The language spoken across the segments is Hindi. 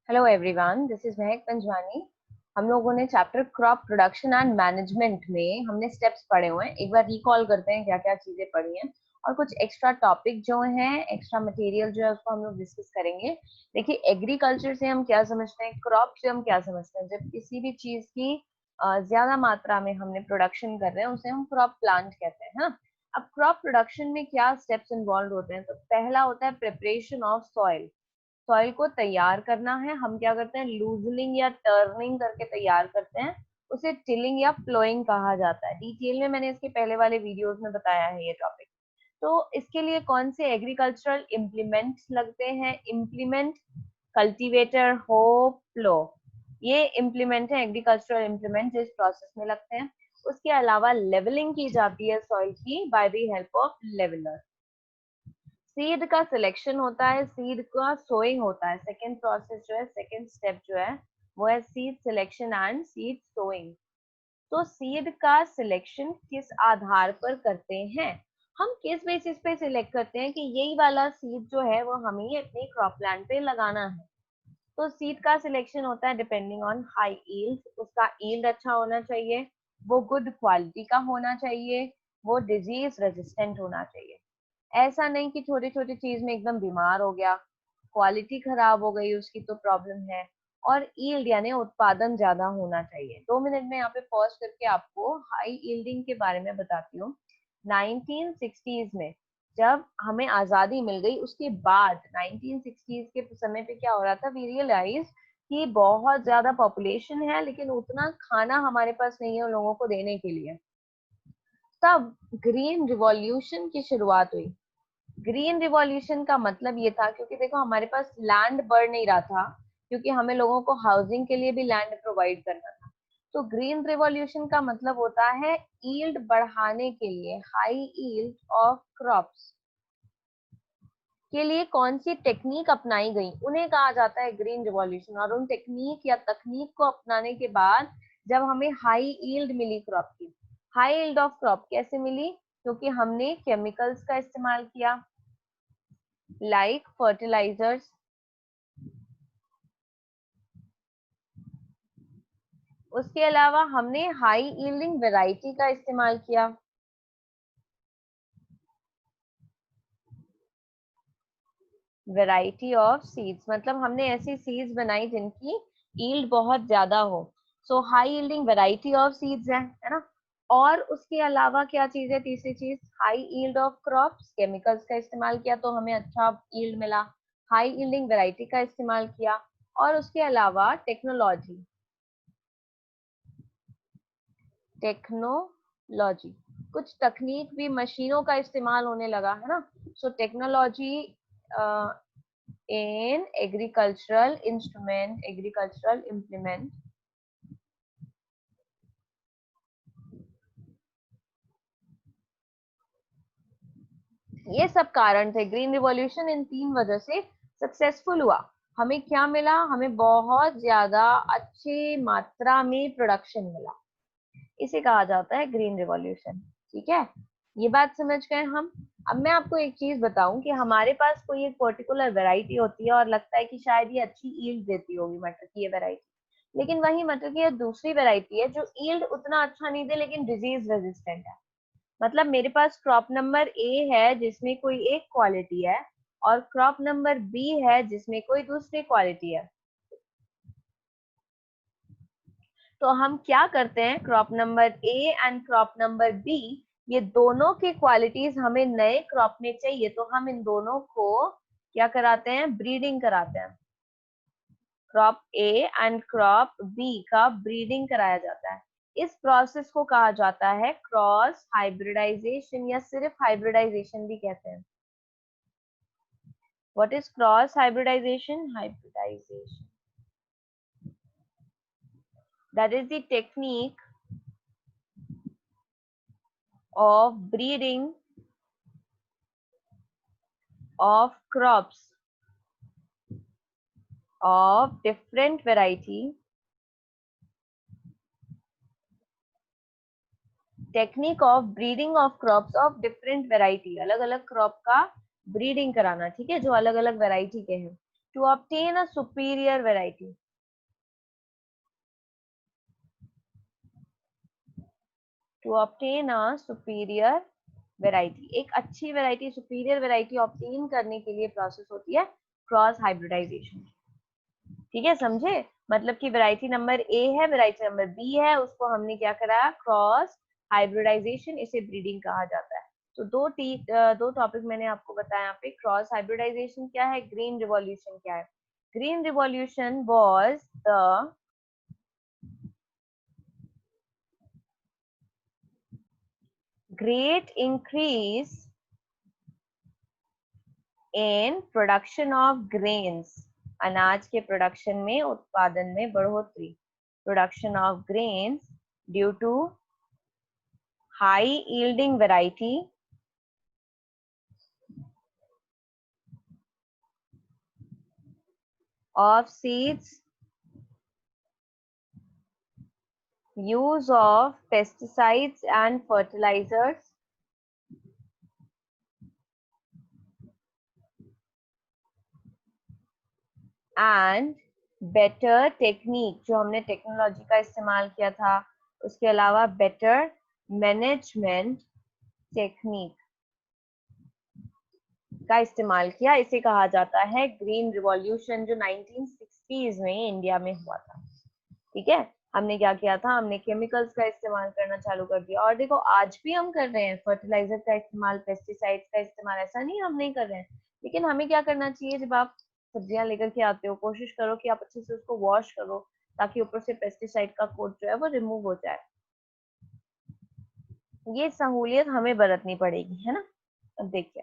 हेलो एवरीवन, दिस इज महक पंजवानी। हम लोगों ने chapter crop production and management में हमने स्टेप्स पढ़े हुए हैं। एक बार रिकॉल करते हैं क्या क्या चीजें पढ़ी हैं और कुछ एक्स्ट्रा टॉपिक जो हैं, एक्स्ट्रा मटेरियल जो है उसको हम लोग डिस्कस करेंगे। देखिए, एग्रीकल्चर से हम क्या समझते हैं, क्रॉप से हम क्या समझते हैं। जब किसी भी चीज की ज्यादा मात्रा में हमने प्रोडक्शन कर रहे हैं उसे हम क्रॉप प्लांट कहते हैं, हाँ। अब क्रॉप प्रोडक्शन में क्या स्टेप्स इन्वॉल्व होते हैं, तो पहला होता है प्रिपरेशन ऑफ सॉइल। सॉइल को तैयार करना है। हम क्या करते हैं, लूजनिंग या टर्निंग करके तैयार करते हैं। उसे टिलिंग या प्लोइंग कहा जाता है। डिटेल में मैंने इसके पहले वाले वीडियोस में बताया है ये टॉपिक। तो इसके लिए कौन से एग्रीकल्चरल इम्प्लीमेंट्स लगते हैं? इम्प्लीमेंट, कल्टीवेटर, हो, प्लो, ये इम्प्लीमेंट है, एग्रीकल्चरल इम्प्लीमेंट जो इस प्रोसेस में लगते हैं। उसके अलावा लेवलिंग की जाती है सॉइल की by the help of leveller. Seed का सिलेक्शन होता है, सीड का सोइंग होता है। सेकेंड प्रोसेस जो है, सेकेंड स्टेप जो है वो है seed selection and seed sowing. तो सीड का सिलेक्शन किस आधार पर करते हैं, हम किस बेसिस पे सिलेक्ट करते हैं कि यही वाला सीड जो है वो हमें अपनी क्रॉप प्लांट पे लगाना है। तो सीड का सिलेक्शन होता है डिपेंडिंग ऑन हाई ईल्ड। उसका ईल्ड अच्छा होना चाहिए, वो गुड क्वालिटी का होना चाहिए, वो डिजीज रेजिस्टेंट होना चाहिए। ऐसा नहीं कि छोटी छोटी चीज में एकदम बीमार हो गया, क्वालिटी खराब हो गई उसकी तो प्रॉब्लम है। और ईल्ड यानी उत्पादन ज्यादा होना चाहिए। 2 मिनट में यहाँ पे पॉज करके आपको हाई ईल्डिंग के बारे में बताती हूँ। 1960s में जब हमें आजादी मिल गई, उसके बाद 1960s के समय पे क्या हो रहा था, वी रियलाइज कि बहुत ज्यादा पॉपुलेशन है लेकिन उतना खाना हमारे पास नहीं है उन लोगों को देने के लिए। तब ग्रीन रिवॉल्यूशन की शुरुआत हुई। ग्रीन रिवॉल्यूशन का मतलब ये था, क्योंकि देखो हमारे पास लैंड बढ़ नहीं रहा था, क्योंकि हमें लोगों को हाउसिंग के लिए भी लैंड प्रोवाइड करना था। तो ग्रीन रिवॉल्यूशन का मतलब होता है ईल्ड बढ़ाने के लिए, हाई ईल्ड ऑफ क्रॉप्स के लिए कौन सी टेक्निक अपनाई गई, उन्हें कहा जाता है ग्रीन रिवॉल्यूशन। और उन टेक्निक या तकनीक को अपनाने के बाद जब हमें हाई ईल्ड मिली क्रॉप की, हाई ईल्ड ऑफ क्रॉप कैसे मिली, क्योंकि हमने केमिकल्स का इस्तेमाल किया, लाइक फर्टिलाइजर्स। उसके अलावा हमने हाई यील्डिंग वैरायटी का इस्तेमाल किया। वैरायटी ऑफ सीड्स मतलब हमने ऐसी सीड्स बनाई जिनकी यील्ड बहुत ज्यादा हो। So high yielding variety of seeds है ना। और उसके अलावा क्या चीज है, तीसरी चीज, high yield of crops. Chemicals का इस्तेमाल किया तो हमें अच्छा यील्ड मिला। हाई यील्डिंग वैरायटी का इस्तेमाल किया। और उसके अलावा टेक्नोलॉजी, टेक्नोलॉजी, कुछ तकनीक भी, मशीनों का इस्तेमाल होने लगा है ना। So technology in agricultural instrument, agricultural implement, ये सब कारण थे। ग्रीन रिवॉल्यूशन इन 3 वजह से सक्सेसफुल हुआ। हमें क्या मिला, हमें बहुत ज्यादा अच्छी मात्रा में प्रोडक्शन मिला। इसे कहा जाता है ग्रीन रिवॉल्यूशन। ठीक है, ये बात समझ गए हम। अब मैं आपको एक चीज बताऊं कि हमारे पास कोई एक पर्टिकुलर वैरायटी होती है और लगता है कि शायद ये अच्छी ईल्ड देती होगी मटर की ये वैरायटी, लेकिन वही मटर की दूसरी वैरायटी है जो ईल्ड उतना अच्छा नहीं दे लेकिन डिजीज रेजिस्टेंट है। मतलब मेरे पास क्रॉप नंबर ए है जिसमें कोई एक क्वालिटी है, और क्रॉप नंबर बी है जिसमें कोई दूसरी क्वालिटी है। तो हम क्या करते हैं, crop number A and crop number B, ये दोनों की क्वालिटीज हमें नए क्रॉप में चाहिए, तो हम इन दोनों को क्या कराते हैं, ब्रीडिंग कराते हैं। Crop A and crop B का ब्रीडिंग कराया जाता है। इस प्रोसेस को कहा जाता है क्रॉस हाइब्रिडाइजेशन, या सिर्फ हाइब्रिडाइजेशन भी कहते हैं। What is cross hybridization? Hybridization, that is the technique of breeding of crops of different variety, technique of breeding of crops of different variety, अलग अलग क्रॉप का ब्रीडिंग कराना, ठीक है, जो अलग अलग वेराइटी के हैं। To obtain a superior variety. To obtain a superior variety. एक अच्छी वैरायटी, सुपीरियर वैरायटी ऑब्टेन करने के लिए प्रोसेस होती है क्रॉस हाइब्रिडाइजेशन। ठीक है, समझे? मतलब कि वैरायटी नंबर ए है, वैरायटी नंबर बी है, उसको हमने क्या करा, क्रॉस हाइब्रिडाइजेशन, इसे ब्रीडिंग कहा जाता है। तो दो टॉपिक मैंने आपको बताया यहाँ पे। क्रॉस हाइब्रिडाइजेशन क्या है, ग्रीन रिवॉल्यूशन क्या है। Green revolution was the great increase in production of grains, अनाज के प्रोडक्शन में, उत्पादन में बढ़ोतरी, production of grains due to high yielding variety of seeds, use of pesticides and fertilizers, and better technique, जो हमने टेक्नोलॉजी का इस्तेमाल किया था, उसके अलावा better मैनेजमेंट टेक्निक का इस्तेमाल किया। इसे कहा जाता है ग्रीन रिवॉल्यूशन, जो 1960s में इंडिया में हुआ था। ठीक है, हमने क्या किया था, हमने केमिकल्स का इस्तेमाल करना चालू कर दिया। और देखो आज भी हम कर रहे हैं फर्टिलाइजर का इस्तेमाल, पेस्टिसाइड्स का इस्तेमाल, ऐसा नहीं हम नहीं कर रहे हैं। लेकिन हमें क्या करना चाहिए, जब आप सब्जियां लेकर के आते हो, कोशिश करो कि आप अच्छे से उसको वॉश करो, ताकि ऊपर से पेस्टिसाइड का कोट जो है वो रिमूव हो जाए। ये सहूलियत हमें बरतनी पड़ेगी, है ना। अब देखिए,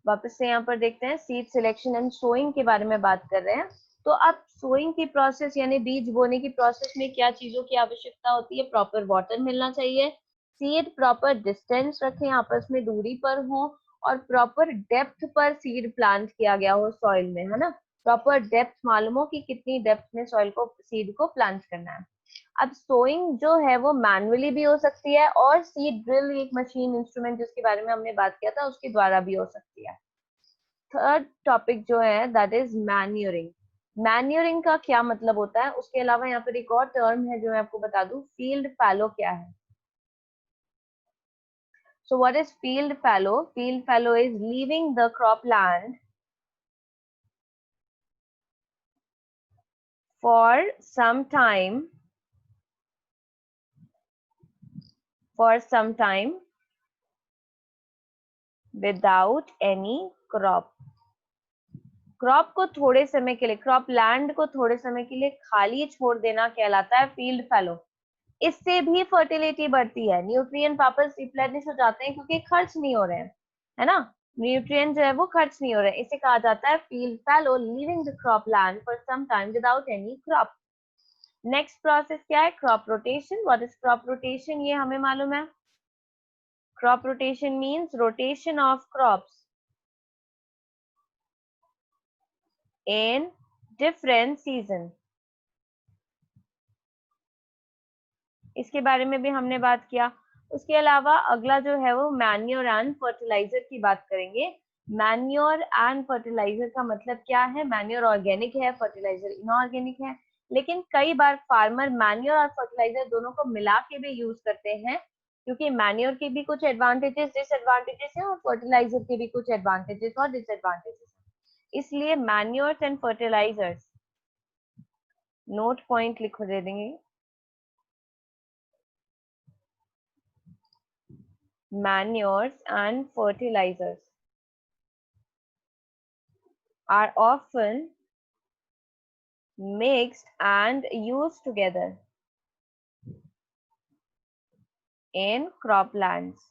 वापस से यहाँ पर देखते हैं, सीड सिलेक्शन एंड सोइंग के बारे में बात कर रहे हैं। तो अब सोइंग की प्रोसेस यानी बीज बोने की प्रोसेस में क्या चीजों की आवश्यकता होती है, प्रॉपर वाटर मिलना चाहिए, सीड प्रॉपर डिस्टेंस रखें, आपस में दूरी पर हो, और प्रॉपर डेप्थ पर सीड प्लांट किया गया हो सॉइल में, है ना। प्रॉपर डेप्थ मालूम हो कि कितनी डेप्थ में सॉइल को, सीड को प्लांट करना है। अब सोइंग जो है वो मैनुअली भी हो सकती है, और सीड ड्रिल एक मशीन इंस्ट्रूमेंट जिसके बारे में हमने बात किया था उसके द्वारा भी हो सकती है। थर्ड टॉपिक जो है दैट इज मैन्यूरिंग। मैन्यूरिंग का क्या मतलब होता है, उसके अलावा यहाँ पर एक और टर्म है जो मैं आपको बता दूं, फील्ड फैलो क्या है। So what is field fallow? Field fallow is leaving the crop land for some time for some time without any crop। Crop को थोड़े समय के लिए, क्रॉप लैंड को थोड़े समय के लिए खाली छोड़ देना कहलाता है फील्ड फैलो। इससे भी फर्टिलिटी बढ़ती है, न्यूट्रिएंट वापस रिप्लेनिश हो जाते हैं क्योंकि खर्च नहीं हो रहे हैं, है ना। न्यूट्रिएंट जो है वो खर्च नहीं हो रहे हैं। इसे कहा जाता है field fallow, leaving the crop land for some time without any crop. Next process क्या है, crop rotation. What is crop rotation, ये हमें मालूम है। Crop rotation means rotation of crops in different season. इसके बारे में भी हमने बात किया। उसके अलावा अगला जो है वो मैन्योर एंड फर्टिलाइजर की बात करेंगे। मैन्योर एंड फर्टिलाइजर का मतलब क्या है, मैन्योर ऑर्गेनिक है, फर्टिलाइजर इनऑर्गेनिक है। लेकिन कई बार फार्मर मैन्योर और फर्टिलाइजर दोनों को मिला के भी यूज करते हैं, क्योंकि मैन्योर के भी कुछ एडवांटेजेस डिसएडवांटेजेस हैं, और फर्टिलाइजर के भी कुछ एडवांटेजेस और डिसएडवांटेजेस हैं। इसलिए manures and fertilizers, note point लिखो दे देंगे। Manures and fertilizers are often mixed and used together in croplands.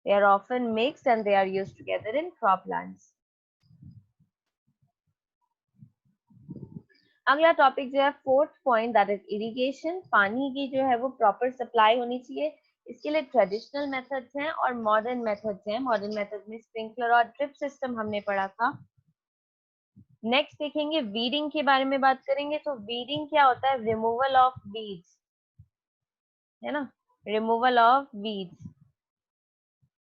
They are often mixed and they are used together in croplands. अगला टॉपिक जो है fourth point, that is irrigation. पानी की जो है वो प्रॉपर सप्लाई होनी चाहिए। इसके लिए ट्रेडिशनल मेथड्स हैं और मॉडर्न मेथड्स हैं। मॉडर्न मेथड में स्प्रिंकलर और ड्रिप सिस्टम हमने पढ़ा था। नेक्स्ट देखेंगे वीडिंग के बारे में बात करेंगे। तो वीडिंग क्या होता है, रिमूवल ऑफ वीड्स, है ना, रिमूवल ऑफ वीड्स।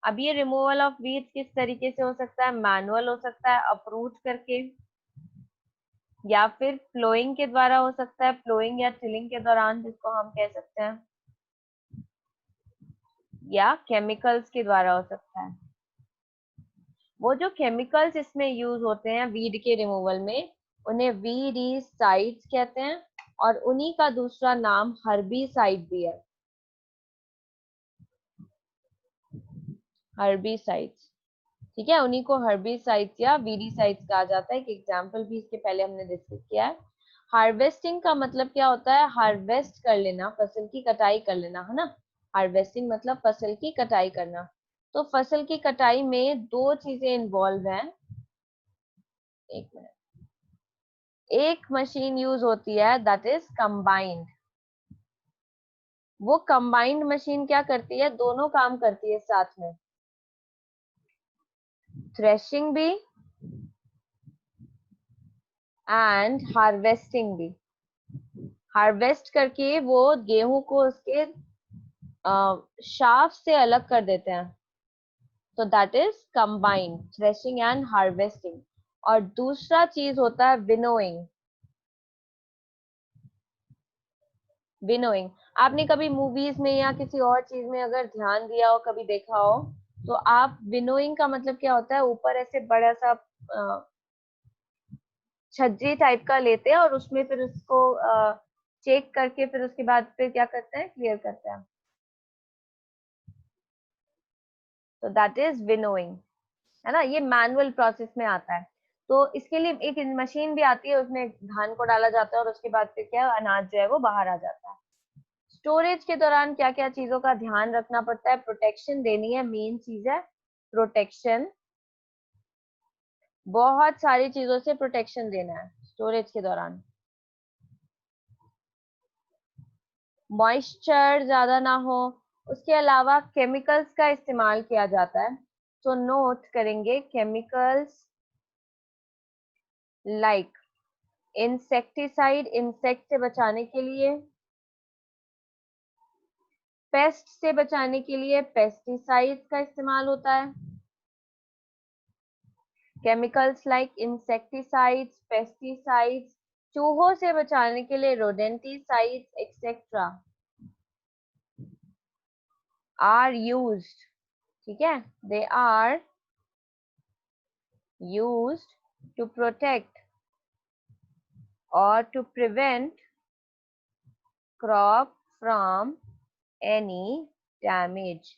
अब ये रिमूवल ऑफ वीड्स किस तरीके से हो सकता है? मैनुअल हो सकता है, अप्रूट करके, या फिर फ्लोइंग के द्वारा हो सकता है, फ्लोइंग या टिलिंग के दौरान जिसको हम कह सकते हैं, या केमिकल्स के द्वारा हो सकता है। वो जो केमिकल्स इसमें यूज होते हैं वीड के रिमूवल में, उन्हें वीडीसाइड्स कहते हैं, और उन्हीं का दूसरा नाम हर्बिसाइड भी है, हर्बिसाइड्स। ठीक है, उन्हीं को हर्बिसाइड्स या वीडीसाइड्स कहा जाता है। एक एग्जांपल भी इसके पहले हमने डिस्कस किया है। हार्वेस्टिंग का मतलब क्या होता है? हार्वेस्ट कर लेना, फसल की कटाई कर लेना, है ना। हार्वेस्टिंग मतलब फसल की कटाई करना। तो फसल की कटाई में दो चीजें इन्वॉल्व हैं। एक मिनट। एक मशीन यूज होती है दैट इज कंबाइंड। वो कंबाइंड मशीन क्या करती है? दोनों काम करती है साथ में, थ्रेशिंग भी एंड हार्वेस्टिंग भी। हार्वेस्ट करके वो गेहूं को उसके शाफ्ट से अलग कर देते हैं, तो that is combined threshing and harvesting. और दूसरा चीज होता है विनोइंग। विनोइंग आपने कभी मूवीज में या किसी और चीज में अगर ध्यान दिया हो, कभी देखा हो, तो आप विनोइंग का मतलब क्या होता है? ऊपर ऐसे बड़ा सा छज्जे टाइप का लेते हैं और उसमें फिर उसको चेक करके फिर उसके बाद फिर क्या करते हैं? क्लियर करते हैं। तो दैट इज विनोइंग, है ना। ये मैनुअल प्रोसेस में आता है। तो इसके लिए एक मशीन भी आती है, उसमें धान को डाला जाता है और उसके बाद फिर क्या, अनाज जो है वो बाहर आ जाता है। स्टोरेज के दौरान क्या क्या चीजों का ध्यान रखना पड़ता है? प्रोटेक्शन देनी है, मेन चीज है प्रोटेक्शन। बहुत सारी चीजों से प्रोटेक्शन देना है स्टोरेज के दौरान। मॉइस्चर ज्यादा ना हो। उसके अलावा केमिकल्स का इस्तेमाल किया जाता है, तो नोट करेंगे केमिकल्स लाइक इंसेक्टिसाइड, इंसेक्ट से बचाने के लिए, पेस्ट से बचाने के लिए पेस्टिसाइड्स का इस्तेमाल होता है। केमिकल्स लाइक इंसेक्टिसाइड्स, पेस्टिसाइड्स, चूहों से बचाने के लिए रोडेंटिसाइड्स एक्सेट्रा आर यूज्ड। ठीक है, they are used to protect और to prevent crop from any damage.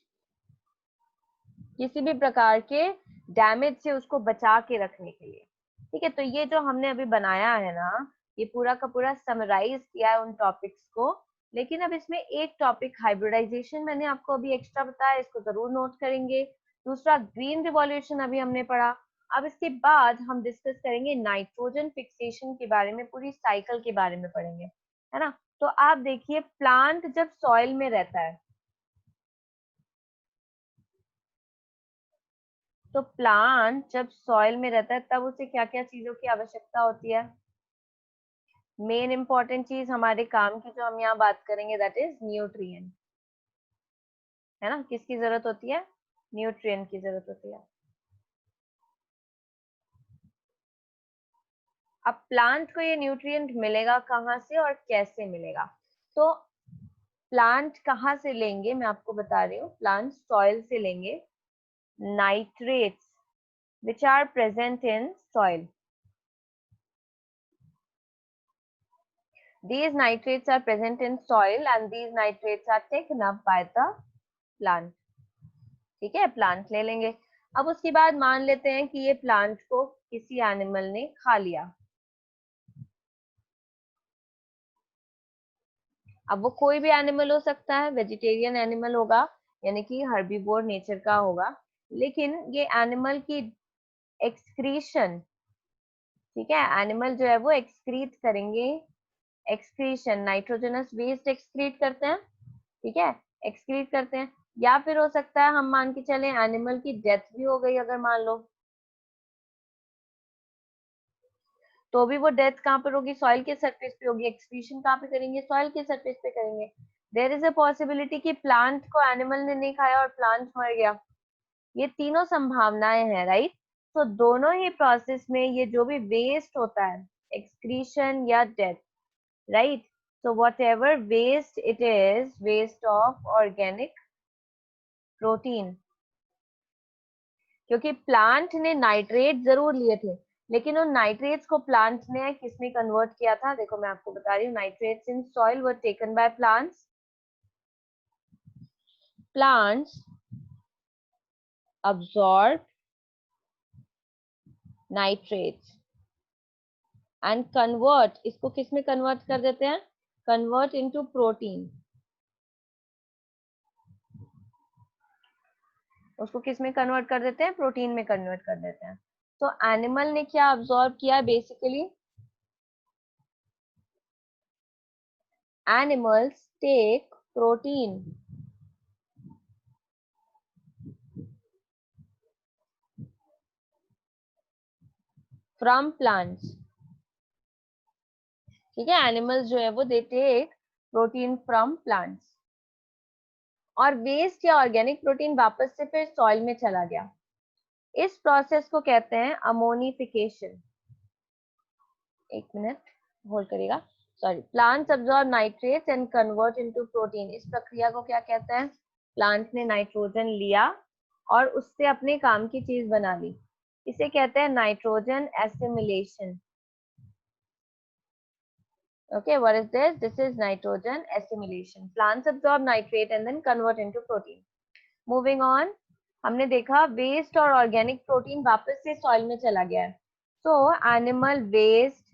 किसी भी प्रकार के डैमेज से उसको बचा के रखने के लिए। ठीक है, तो ये जो हमने अभी बनाया है ना, ये पूरा का पूरा समराइज किया है उन टॉपिक्स को। लेकिन अब इसमें एक टॉपिक हाइब्रिडाइजेशन मैंने आपको अभी एक्स्ट्रा बताया, इसको जरूर नोट करेंगे। दूसरा ग्रीन रिवॉल्यूशन अभी हमने पढ़ा। अब इसके बाद हम डिस्कस करेंगे नाइट्रोजन फिक्सेशन के बारे में, पूरी साइकिल के बारे में पढ़ेंगे, है ना। तो आप देखिए, प्लांट जब सॉइल में रहता है, तो प्लांट जब सॉइल में रहता है तब उसे क्या क्या चीजों की आवश्यकता होती है? मेन इंपॉर्टेंट चीज हमारे काम की जो हम यहाँ बात करेंगे दैट इज न्यूट्रिएंट, है ना। किसकी जरूरत होती है? न्यूट्रिएंट की जरूरत होती है। अब प्लांट को ये न्यूट्रिएंट मिलेगा कहाँ से और कैसे मिलेगा? तो प्लांट कहाँ से लेंगे, मैं आपको बता रही हूँ। प्लांट सॉइल से लेंगे। Nitrates which are present in soil, these nitrates are present in soil and these nitrates are taken up by the plant। ठीक है, प्लांट ले लेंगे। अब उसके बाद मान लेते हैं कि ये प्लांट को किसी एनिमल ने खा लिया। अब वो कोई भी एनिमल हो सकता है, वेजिटेरियन एनिमल होगा, यानी कि हर्बीवोर नेचर का होगा। लेकिन ये एनिमल की एक्सक्रीशन, ठीक है, एनिमल जो है वो एक्सक्रीट करेंगे। एक्सक्रीशन, नाइट्रोजनस वेस्ट एक्सक्रीट करते हैं। ठीक है, एक्सक्रीट करते हैं। या फिर हो सकता है हम मान के चले एनिमल की डेथ भी हो गई अगर मान लो, तो भी वो डेथ कहाँ पर होगी? सॉइल के सरफेस पे होगी। एक्सक्रीशन कहाँ पे करेंगे? सॉइल के सरफेस पे करेंगे। देयर इज अ पॉसिबिलिटी कि प्लांट को एनिमल ने नहीं खाया और प्लांट मर गया। ये तीनों संभावनाएं हैं, राइट। तो दोनों ही प्रोसेस में ये जो भी वेस्ट होता है, एक्सक्रीशन या death, right, so whatever waste it is, waste of organic protein, क्योंकि प्लांट ने नाइट्रेट जरूर लिए थे, लेकिन उन नाइट्रेट्स को प्लांट ने किसमें कन्वर्ट किया था, देखो मैं आपको बता रही हूँ, nitrates in soil were taken by plants absorb nitrates and convert, इसको किसमें कन्वर्ट कर देते हैं, कन्वर्ट इनटू प्रोटीन, उसको किस में कन्वर्ट कर देते हैं, प्रोटीन में कन्वर्ट कर देते हैं। तो एनिमल ने क्या अब्सॉर्ब किया, basically animals take protein from plants, ठीक है, एनिमल्स जो है वो they take protein from plants, और वेस्ट या ऑर्गेनिक प्रोटीन वापस से फिर सॉइल में चला गया। इस प्रोसेस को कहते हैं अमोनिफिकेशन। एक मिनट होल्ड करिएगा, sorry, plants absorb nitrates and convert into protein, इस प्रक्रिया को क्या कहते हैं, प्लांट ने नाइट्रोजन लिया और उससे अपने काम की चीज बना ली, इसे कहते हैं nitrogen assimilation. Okay, what is this? This is nitrogen assimilation. Plants absorb nitrate and then convert into protein. Moving on, हमने देखा वेस्ट और ऑर्गेनिक प्रोटीन वापस से सॉइल में चला गया है। So एनिमल वेस्ट,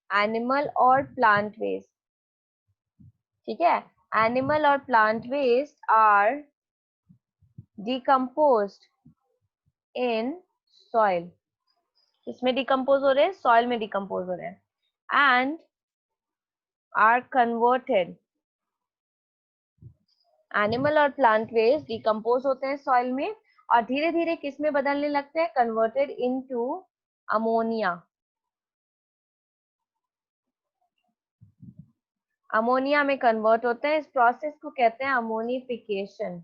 एनिमल और प्लांट वेस्ट, ठीक है, एनिमल और plant waste are decomposed in soil, इसमें डिकम्पोज हो रहे हैं, सॉइल में डिकम्पोज हो रहे हैं, एंड आर कन्वर्टेड, एनिमल और प्लांट वेस्ट डिकम्पोज होते हैं सॉइल में और धीरे धीरे किस में बदलने लगते हैं, कन्वर्टेड इनटू अमोनिया, अमोनिया में कन्वर्ट होते हैं। इस प्रोसेस को कहते हैं ammonification.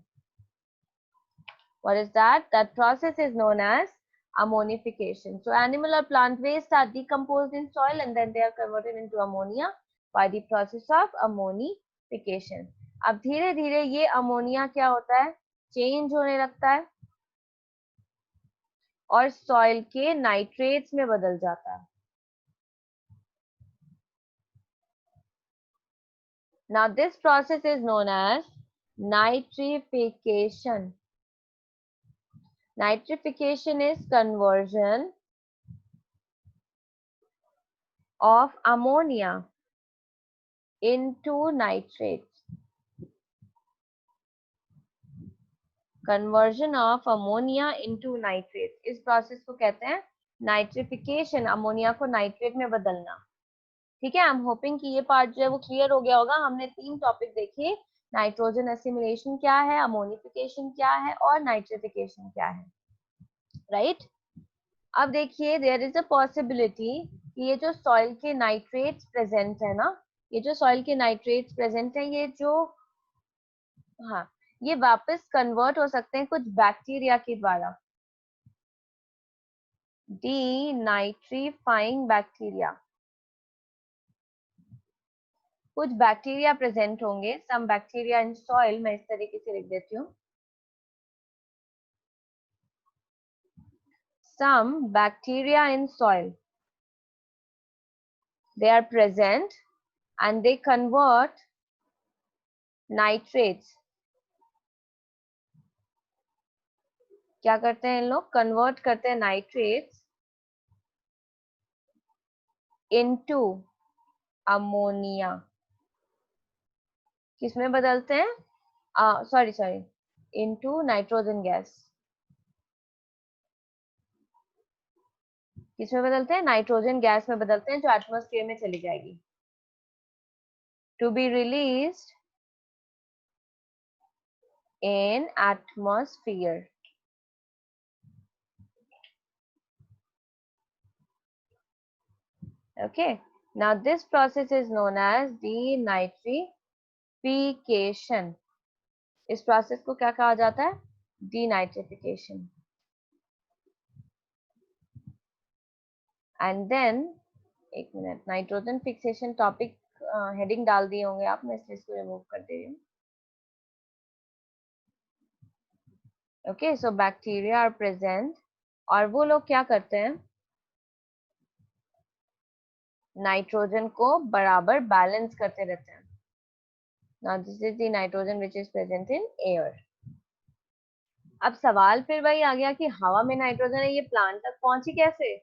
What is that? That process is known as ammonification. So animal or plant waste are decomposed in soil and then they are converted into ammonia by the process of ammonification. अब धीरे धीरे ये अमोनिया क्या होता है, चेंज होने लगता है और सॉइल के नाइट्रेट्स में बदल जाता है। Now this process is known as nitrification. Nitrification is conversion of ammonia into nitrates. Conversion of ammonia into nitrates. इस प्रोसेस को कहते हैं नाइट्रिफिकेशन, अमोनिया को नाइट्रेट में बदलना। ठीक है, आई एम होपिंग कि ये पार्ट जो है वो क्लियर हो गया होगा। हमने 3 टॉपिक देखे, नाइट्रोजन एसिमिलेशन क्या है, अमोनिफिकेशन क्या है और नाइट्रिफिकेशन क्या है, राइट। अब देखिए, देयर इज अ पॉसिबिलिटी कि ये जो सॉइल के नाइट्रेट्स प्रेजेंट है ना, ये जो सॉइल के नाइट्रेट्स प्रेजेंट है, ये जो, हाँ, ये वापस कन्वर्ट हो सकते हैं कुछ बैक्टीरिया के द्वारा, डीनाइट्रीफाइंग बैक्टीरिया। कुछ बैक्टीरिया प्रेजेंट होंगे, सम बैक्टीरिया इन सॉइल, मैं इस तरीके से लिख देती हूँ, some bacteria in soil, they are present and they convert nitrates, क्या करते हैं इन लोग, कन्वर्ट करते हैं नाइट्रेट्स इनटू अमोनिया, किसमें बदलते हैं, सॉरी इनटू नाइट्रोजन गैस, किसमें बदलते हैं, नाइट्रोजन गैस में बदलते हैं, जो एटमॉस्फेयर में चली जाएगी, to be released in atmosphere. Okay, now this process is known as denitrification. इस प्रोसेस को क्या कहा जाता है, denitrification. एंड देन एक minute, nitrogen fixation topic heading डाल दिए होंगे आप, मैं इसलिए इसको रिमूव कर दे रही हूँ. Okay, so bacteria are present और वो लोग क्या करते हैं, नाइट्रोजन को बराबर बैलेंस करते रहते हैं. Now this is the nitrogen which is present in air. अब सवाल फिर वही आ गया कि हवा में नाइट्रोजन है, ये प्लांट तक पहुंची कैसे,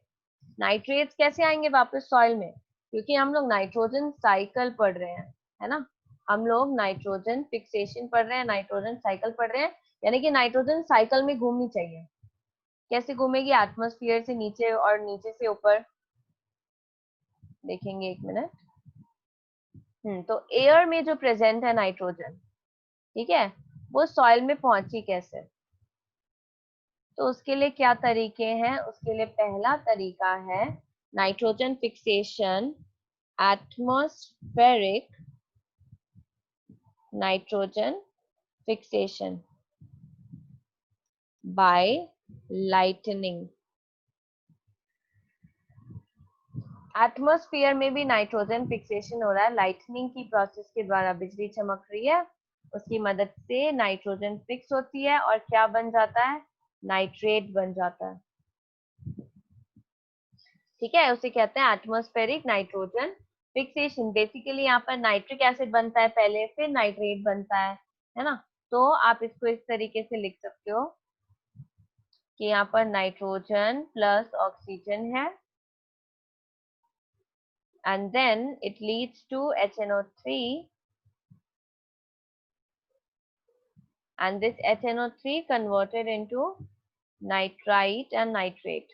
नाइट्रेट्स कैसे आएंगे वापस सॉइल में, क्योंकि हम लोग नाइट्रोजन साइकिल पढ़ रहे हैं, है ना. हम लोग नाइट्रोजन फिक्सेशन पढ़ रहे हैं, नाइट्रोजन साइकिल पढ़ रहे हैं, यानी कि नाइट्रोजन साइकिल में घूमनी चाहिए. कैसे घूमेगी, एटमॉस्फेयर से नीचे और नीचे से ऊपर, देखेंगे एक मिनट. तो एयर में जो प्रेजेंट है नाइट्रोजन, ठीक है, वो सॉइल में पहुंची कैसे. तो उसके लिए क्या तरीके हैं, उसके लिए पहला तरीका है nitrogen fixation, atmospheric nitrogen fixation by lightning. Atmosphere में भी नाइट्रोजन फिक्सेशन हो रहा है, लाइटनिंग की प्रोसेस के द्वारा बिजली चमक रही है, उसकी मदद से नाइट्रोजन फिक्स होती है और क्या बन जाता है, नाइट्रेट बन जाता है. ठीक है, उसे कहते हैं एटमॉस्फेरिक नाइट्रोजन फिक्सेशन. बेसिकली यहाँ पर नाइट्रिक एसिड बनता है पहले, फिर नाइट्रेट बनता है ना. तो आप इसको इस तरीके से लिख सकते हो कि यहाँ पर नाइट्रोजन प्लस ऑक्सीजन है and then it leads to HNO3 and this HNO3 converted into nitrite and nitrate.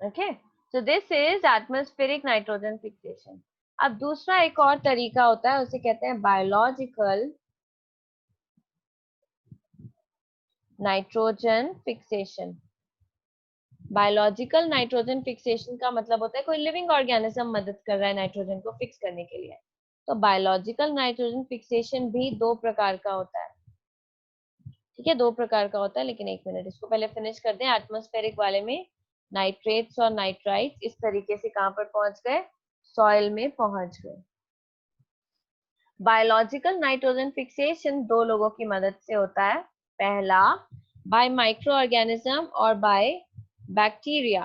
Okay, so this is atmospheric nitrogen fixation. अब दूसरा एक और तरीका होता है, उसे कहते हैं biological nitrogen fixation. Biological nitrogen fixation का मतलब होता है कोई लिविंग ऑर्गेनिज्म मदद कर रहा है नाइट्रोजन को फिक्स करने के लिए. तो बायोलॉजिकल नाइट्रोजन फिक्सेशन भी दो प्रकार का होता है. ठीक है, दो प्रकार का होता है, लेकिन एक मिनट इसको पहले फिनिश कर दें. एटमॉस्फेरिक वाले में नाइट्रेट्स और नाइट्राइट्स इस तरीके से कहां पर पहुंच गए, सॉइल में पहुंच गए. बायोलॉजिकल नाइट्रोजन फिक्सेशन दो लोगों की मदद से होता है. पहला बाय माइक्रो ऑर्गेनिज्म और by bacteria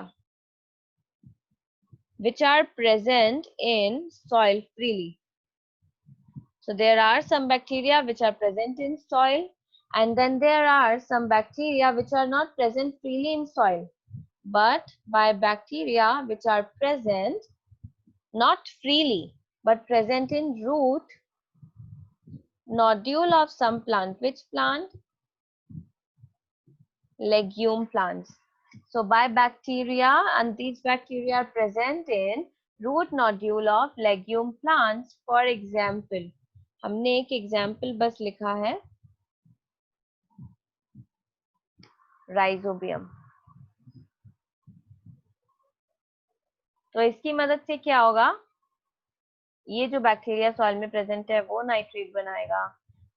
which are present in soil freely. So there are some bacteria which are present in soil and then there are some bacteria which are not present freely in soil, but by bacteria which are present not freely but present in root nodule of some plant. Which plant? Legume plants. So by bacteria, and these bacteria are present in root nodule of legume plants. For example, हमने एक एग्जाम्पल बस लिखा है राइजोबियम. तो इसकी मदद से क्या होगा, ये जो बैक्टीरिया सॉइल में प्रेजेंट है वो नाइट्रेट बनाएगा,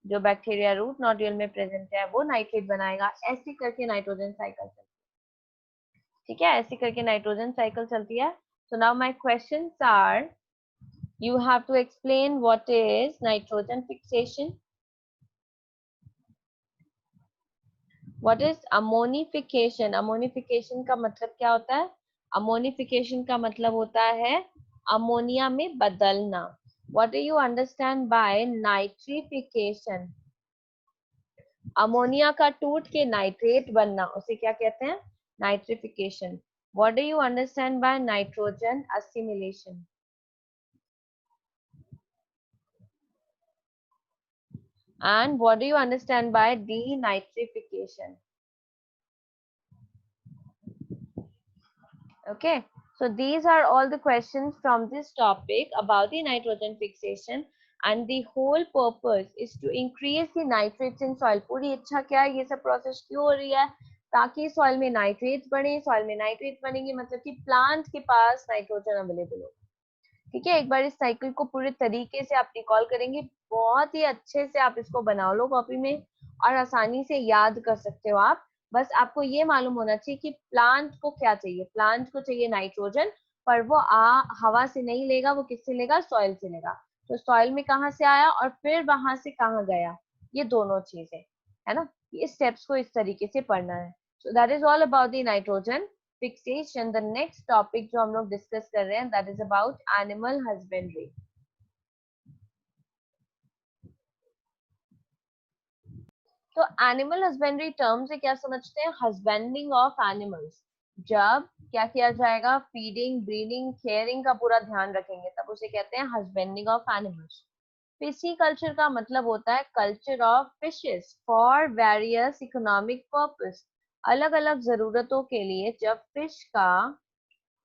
जो बैक्टीरिया रूट नोड्यूल में प्रेजेंट है वो नाइट्रेट बनाएगा. ऐसे करके नाइट्रोजन साइकिल चलती है. ठीक है, ऐसे करके नाइट्रोजन साइकिल चलती है. So now my questions are, you have to explain what is nitrogen fixation, what is ammonification. ammonification का मतलब क्या होता है, ammonification का मतलब होता है अमोनिया में बदलना. what do you understand by nitrification? Ammonia का टूट के नाइट्रेट बनना, उसे क्या कहते हैं, nitrification. what do you understand by nitrogen assimilation? And what do you understand by denitrification? Okay, so these are all the questions from this topic about the nitrogen fixation and the whole purpose is to increase the nitrates in soil. पूरी इच्छा क्या है, ये सब प्रोसेस क्यों हो रही है, ताकि सॉइल में नाइट्रेट्स बढ़े, सॉइल में नाइट्रेट बनेंगे मतलब कि प्लांट के पास नाइट्रोजन अवेलेबल हो। ठीक है, एक बार इस साइकिल को पूरे तरीके से आप रिकॉल करेंगे, बहुत ही अच्छे से आप इसको बना लो कॉपी में और आसानी से याद कर सकते हो आप। बस आपको ये मालूम होना चाहिए कि प्लांट को क्या चाहिए, प्लांट को चाहिए नाइट्रोजन, पर वो हवा से नहीं लेगा, वो किससे लेगा, सॉइल से लेगा। तो सॉइल में कहाँ से आया और फिर वहां से कहाँ गया, ये दोनों चीजें है ना। ये स्टेप्स को इस तरीके से पढ़ना है। So that is all about the nitrogen fixation. The next topic जो हम लोग डिस्कस कर रहे हैं that is about animal husbandry. तो एनिमल हस्बेंड्री टर्म से क्या समझते हैं, हस्बेंडिंग ऑफ एनिमल्स। जब क्या किया जाएगा, फीडिंग, ब्रीडिंग, केयरिंग का पूरा ध्यान रखेंगे, तब उसे कहते हैं हस्बेंडिंग ऑफ एनिमल्स। फिशिकल्चर का मतलब होता है culture of fishes for various economic purpose. अलग अलग जरूरतों के लिए जब फिश का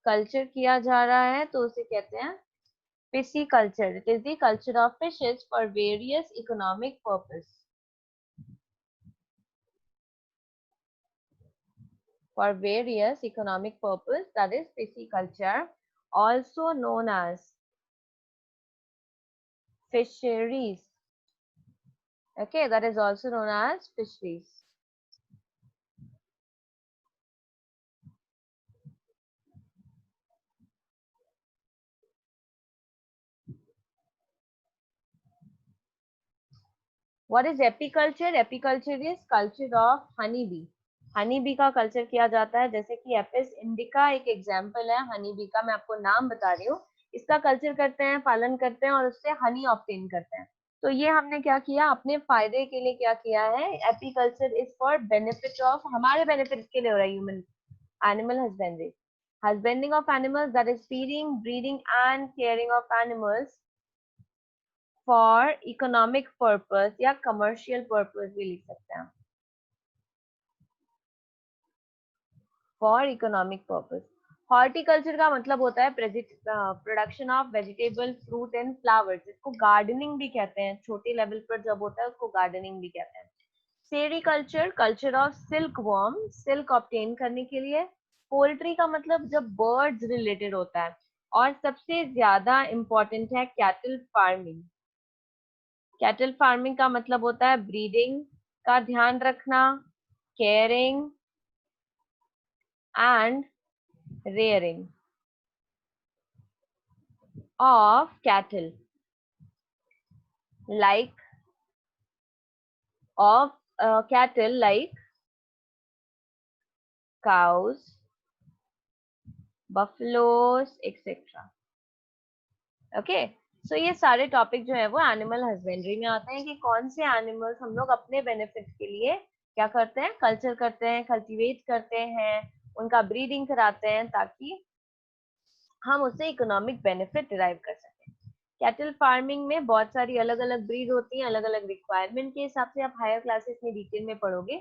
कल्चर किया जा रहा है तो उसे कहते हैं pisciculture. It is the culture of fishes for various economic purpose. For various economic purpose, that is pisciculture, also known as fisheries. Okay, that is also known as fisheries. What is apiculture? Apiculture is culture of honeybee. Honey bee का कल्चर किया जाता है, जैसे कि एपिस इंडिका एक एग्जाम्पल है हनी बी का, मैं आपको नाम बता रही हूँ। इसका कल्चर करते हैं, पालन करते हैं और उससे हनी ऑब्टेन करते हैं। तो ये हमने क्या किया, अपने फायदे के लिए क्या किया है, apiculture is for benefit of, हमारे बेनिफिट के लिए हो रहा है human animal husbandry. Husbanding of animals that is feeding, breeding and caring of animals for economic purpose या कमर्शियल पर्पस भी लिख सकते हैं, फॉर इकोनॉमिक पर्पस। हॉर्टिकल्चर का मतलब होता है production of vegetable, fruit and flowers. इसको गार्डनिंग भी कहते हैं, छोटे लेवल पर जब होता है उसको गार्डनिंग भी कहते हैं। Sericulture, culture of silk worm, silk obtain करने के लिए। पोल्ट्री का मतलब जब बर्ड्स रिलेटेड होता है। और सबसे ज्यादा इंपॉर्टेंट है कैटल फार्मिंग। कैटल फार्मिंग का मतलब होता है ब्रीडिंग का ध्यान रखना, caring and rearing of cattle, like of cattle like cows, buffaloes, etc. Okay, so ये सारे टॉपिक जो है वो एनिमल हस्बेंड्री में आते हैं कि कौन से एनिमल्स हम लोग अपने बेनिफिट के लिए क्या करते हैं, कल्चर करते हैं, कल्टीवेट करते हैं, उनका ब्रीडिंग कराते हैं ताकि हम उससे इकोनॉमिक बेनिफिट डिराइव कर सकें। कैटल फार्मिंग में बहुत सारी अलग अलग ब्रीड होती हैं, अलग अलग रिक्वायरमेंट के हिसाब से आप हायर क्लासेस में डिटेल में पढ़ोगे।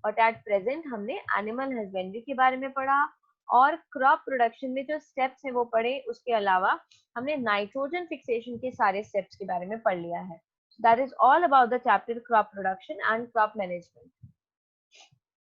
बट एट प्रेजेंट हमने एनिमल हस्बेंड्री के बारे में पढ़ा और क्रॉप प्रोडक्शन में जो स्टेप्स हैं वो पढ़े। उसके अलावा हमने नाइट्रोजन फिक्सेशन के सारे स्टेप्स के बारे में पढ़ लिया है। That is all about the chapter crop production and crop management.